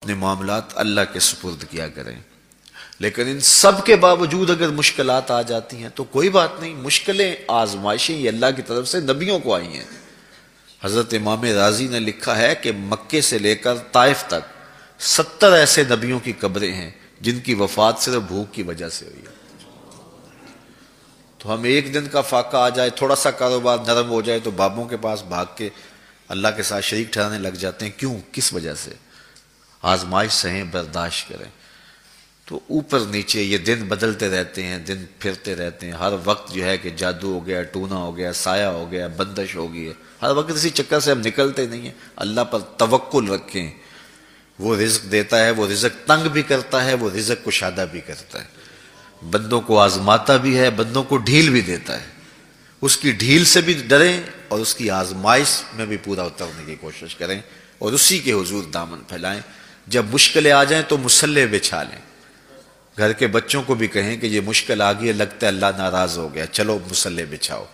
اپنے معاملات اللہ کے سپرد کیا کریں۔ لیکن ان سب کے باوجود اگر مشکلات آ جاتی ہیں تو کوئی بات نہیں، مشکلیں آزمائشیں یہ اللہ کی طرف سے نبیوں کو آئی ہیں۔ حضرت امام رازی نے لکھا ہے کہ مکے سے لے کر طائف تک 70 ایسے نبیوں کی قبریں ہیں جن کی وفات صرف بھوک کی وجہ سے ہوئی ہے۔ تو ہم ایک دن کا فاقہ آ جائے، تھوڑا سا کاروبار نرم ہو جائے تو بابوں کے پاس بھاگ کے اللہ کے ساتھ شریک ٹھہرانے لگ جاتے ہیں۔ کیوں؟ کس وجہ سے؟ آزمائش سہیں، برداشت کریں۔ تو اوپر نیچے یہ دن بدلتے رہتے ہیں، دن پھرتے رہتے ہیں، ہر وقت جو ہے کہ جادو ہو گیا، ٹونا ہو گیا، سایہ ہو گیا، بندش ہو گئی ہے، ہر وقت اسی چکر سے ہم نکلتے نہیں ہیں۔ اللہ پر توکل رکھیں، وہ رزق دیتا ہے، وہ رزق تنگ بھی کرتا ہے، وہ رزق کشادہ بھی کرتا ہے، بندوں کو آزماتا بھی ہے، بندوں کو ڈھیل بھی دیتا ہے۔ اس کی ڈھیل سے بھی ڈریں اور اس کی آزمائش میں بھی پورا اترنے کی کوشش کریں اور اسی کے حضور دامن پھیلائیں۔ جب مشکلیں آ جائیں تو مصلح بچھا لیں، گھر کے بچوں کو بھی کہیں کہ یہ مشکل آ گئی ہے، لگتا ہے اللہ ناراض ہو گیا، چلو مصلح بچھاؤ۔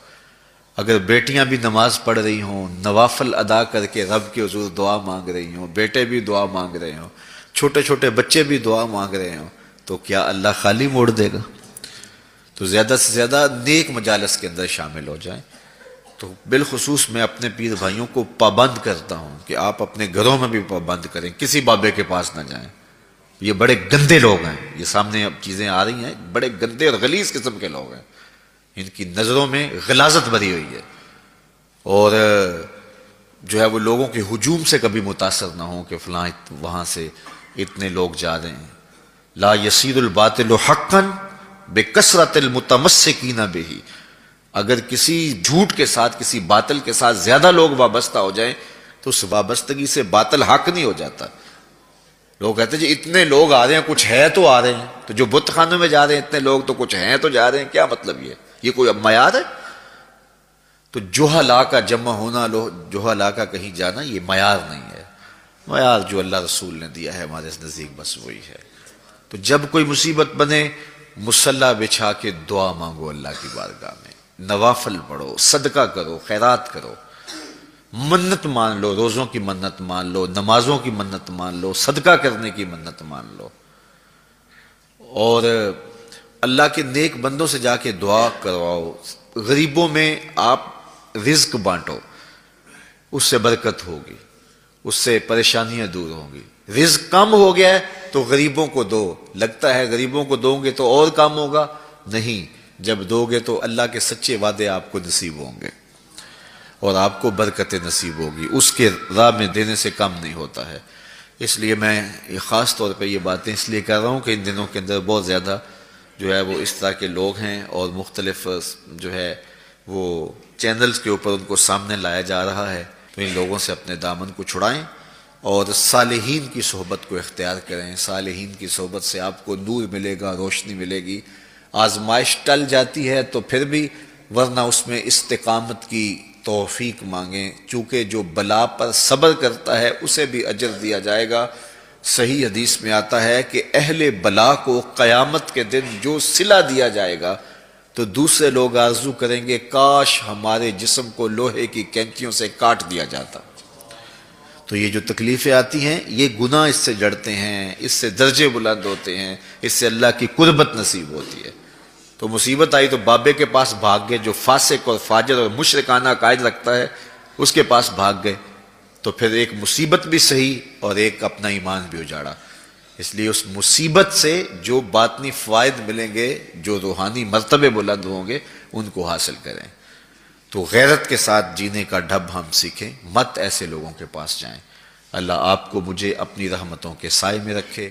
اگر بیٹیاں بھی نماز پڑھ رہی ہوں، نوافل ادا کر کے رب کے حضور دعا مانگ رہی ہوں، بیٹے بھی دعا مانگ رہے ہوں، چھوٹے چھوٹے بچے بھی دعا مانگ رہے ہوں، تو کیا اللہ خالی موڑ دے گا؟ تو زیادہ سے زیادہ نیک مجالس کے اندر شامل ہو جائیں۔ تو بالخصوص میں اپنے پیر بھائیوں کو پابند کرتا ہوں کہ آپ اپنے گھروں میں بھی پابند کریں، کسی بابے کے پاس نہ جائیں۔ یہ بڑے گندے لوگ ہیں، یہ سامنے اب چیزیں آ رہی ہیں، بڑے گندے اور غلیظ قسم کے لوگ ہیں، ان کی نظروں میں غلاظت بھری ہوئی ہے، اور جو ہے وہ لوگوں کے ہجوم سے کبھی متاثر نہ ہوں کہ فلاں وہاں سے اتنے لوگ جا رہے ہیں۔ لا یصیر الباطل حقا بکثرت المتمسکین بہ، اگر کسی جھوٹ کے ساتھ، کسی باطل کے ساتھ زیادہ لوگ وابستہ ہو جائیں تو اس وابستگی سے باطل حق نہیں ہو جاتا۔ لوگ کہتے ہیں جی اتنے لوگ آ رہے ہیں، کچھ ہے تو آ رہے ہیں، تو جو بت خانوں میں جا رہے ہیں اتنے لوگ تو کچھ ہیں تو جا رہے ہیں، کیا مطلب یہ کوئی معیار ہے؟ تو جہلا کا جمع ہونا، جہلا کا کہیں جانا، یہ معیار نہیں ہے۔ معیار جو اللہ رسول نے دیا ہے ہمارے نزدیک بس وہی ہے۔ تو جب کوئی مصیبت بنے، مصلی بچھا کے دعا مانگو اللہ کی بارگاہ میں، نوافل پڑھو، صدقہ کرو، خیرات کرو، منت مان لو، روزوں کی منت مان لو، نمازوں کی منت مان لو، صدقہ کرنے کی منت مان لو، اور اللہ کے نیک بندوں سے جا کے دعا کرواؤ۔ غریبوں میں آپ رزق بانٹو، اس سے برکت ہوگی، اس سے پریشانیاں دور ہوں گی۔ رزق کم ہو گیا ہے تو غریبوں کو دو، لگتا ہے غریبوں کو دو گے تو اور کم ہوگا، نہیں، جب دو گے تو اللہ کے سچے وعدے آپ کو نصیب ہوں گے اور آپ کو برکت نصیب ہوگی، اس کے راہ میں دینے سے کم نہیں ہوتا ہے۔ اس لیے میں خاص طور پہ یہ باتیں اس لیے کر رہا ہوں کہ ان دنوں کے اندر بہت زیادہ جو ہے وہ اس طرح کے لوگ ہیں اور مختلف جو ہے وہ چینلز کے اوپر ان کو سامنے لایا جا رہا ہے، تو ان لوگوں سے اپنے دامن کو چھڑائیں اور صالحین کی صحبت کو اختیار کریں۔ صالحین کی صحبت سے آپ کو نور ملے گا، روشنی ملے گی۔ آزمائش ٹل جاتی ہے تو پھر بھی، ورنہ اس میں استقامت کی توفیق مانگیں، چونکہ جو بلا پر صبر کرتا ہے اسے بھی اجر دیا جائے گا۔ صحیح حدیث میں آتا ہے کہ اہل بلا کو قیامت کے دن جو صلہ دیا جائے گا تو دوسرے لوگ آرزو کریں گے کاش ہمارے جسم کو لوہے کی کینچیوں سے کاٹ دیا جاتا۔ تو یہ جو تکلیفیں آتی ہیں یہ گناہ اس سے جڑتے ہیں، اس سے درجے بلند ہوتے ہیں، اس سے اللہ کی قربت نصیب ہوتی ہے۔ تو مصیبت آئی تو بابے کے پاس بھاگ گئے، جو فاسق اور فاجر اور مشرکانہ عقائد رکھتا ہے اس کے پاس بھاگ گئے، تو پھر ایک مصیبت بھی صحیح اور ایک اپنا ایمان بھی اجاڑا۔ اس لیے اس مصیبت سے جو باطنی فوائد ملیں گے، جو روحانی مرتبے بلند ہوں گے، ان کو حاصل کریں۔ تو غیرت کے ساتھ جینے کا ڈھب ہم سیکھیں، مت ایسے لوگوں کے پاس جائیں۔ اللہ آپ کو مجھے اپنی رحمتوں کے سائے میں رکھے۔